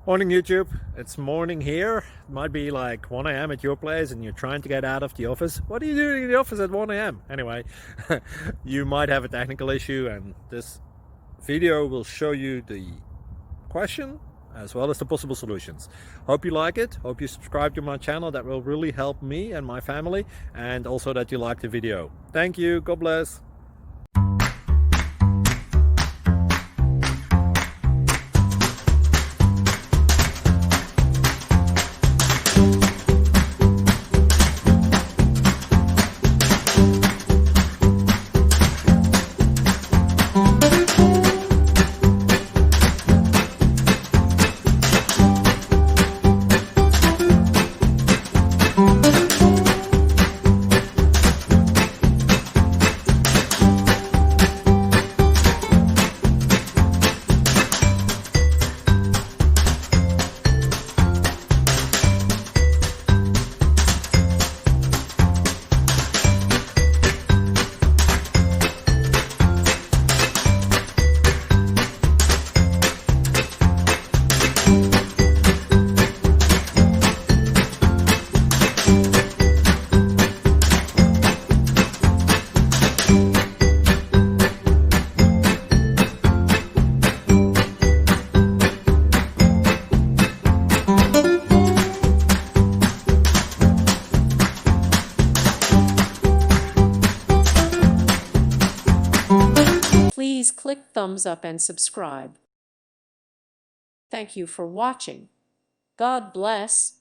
Morning YouTube, it's morning here. It might be like 1 a.m. at your place and you're trying to get out of the office. What are you doing in the office at 1 a.m.? Anyway, you might have a technical issue and this video will show you the question as well as the possible solutions. Hope you like it, hope you subscribe to my channel. That will really help me and my family, and also that you like the video. Thank you, God bless. Please click thumbs up and subscribe. Thank you for watching. God bless.